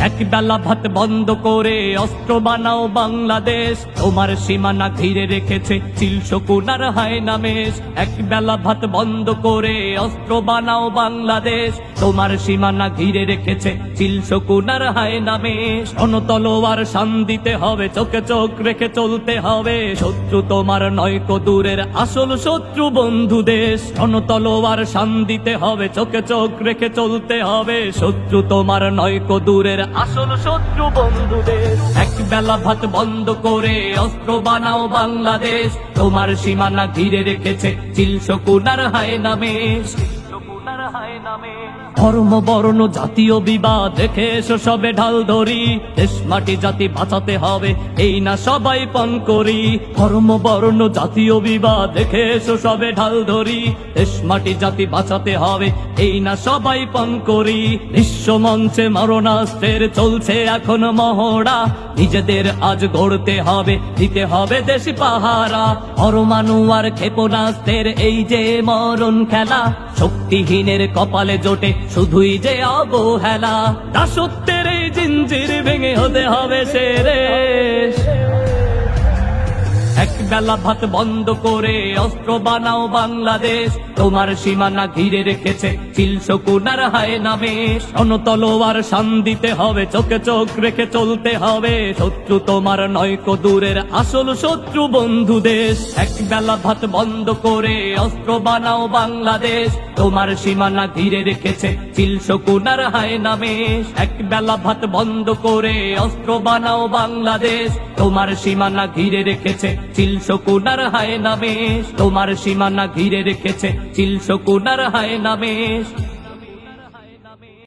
এক বেলা ভাত বন্ধ করে অস্ত্র বানাও বাংলাদেশ, তোমার সীমানা ঘিরে রেখেছে চিল শকুন আর হায়নামেশ। এক বেলা ভাত বন্ধ করে অস্ত্র বানাও বাংলাদেশ, তোমার সীমানা ঘিরে রেখেছে চিল শকুন আর হায়নামেশ। তলোয়ার শান দিতে হবে, চোখে চোখ রেখে চলতে হবে, শত্রু তোমার নয়কো দূরের আসল শত্রু বন্ধু দেশ। তলোয়ার শান দিতে হবে, চোখে চোখ রেখে চলতে হবে, শত্রু তোমার নয়কো দূরের আসল শত্রু বন্ধু দেশ। এক বেলা ভাত বন্ধ করে অস্ত্র বানাও বাংলাদেশ, তোমার সীমানা ঘিরে রেখেছে চিল শকুন আর হায়নামেশ। ধর্ম বর্ণ জাতীয় বিবাদ দেখে এসো সবে ঢাল ধরি, দেশ মাটি জাতি বাঁচাতে হবে এই না সবাই পণ করি। ধর্ম বর্ণ জাতীয় বিবাদ দেখে এসো সবে ঢাল ধরি, দেশ মাটি জাতি বাঁচাতে হবে এই না সবাই পণ করি। বিশ্ব মঞ্চে মারণাস্ত্রের চলছে এখন মহড়া, নিজেদের আজ গড়তে হবে, দিতে হবে দেশ পাহারা। পরমাণু আর ক্ষেপণাস্ত্রের এই যে মরণ খেলা, শক্তিহীনের কপালে জোটে শুধুই যে অবহেলা। দাসত্বের এই জিঞ্জির ভেঙে হতে হবে শেষ। এক বেলা ভাত বন্ধ করে অস্ত্র বানাও বাংলাদেশ, তোমার সীমানা ঘিরে রেখেছে চিল শকুন আর হায়নামেশ। তলোয়ার শান দিতে হবে, চোখে চোখ রেখে চলতে হবে, শত্রু তোমার নয়কো দূরের আসল শত্রু বন্ধু দেশ। এক বেলা ভাত বন্ধ করে অস্ত্র বানাও বাংলাদেশ, তোমার সীমানা ঘিরে রেখেছে চিল শকুন আর হায়নামেশ। এক বেলা ভাত বন্ধ করে অস্ত্র বানাও বাংলাদেশ, তোমার সীমানা ঘিরে রেখেছে চিল শকুন আর হায়নামেশ। তোমার সীমানা ঘিরে রেখেছে চিল শকুন আর হায়নামেশ।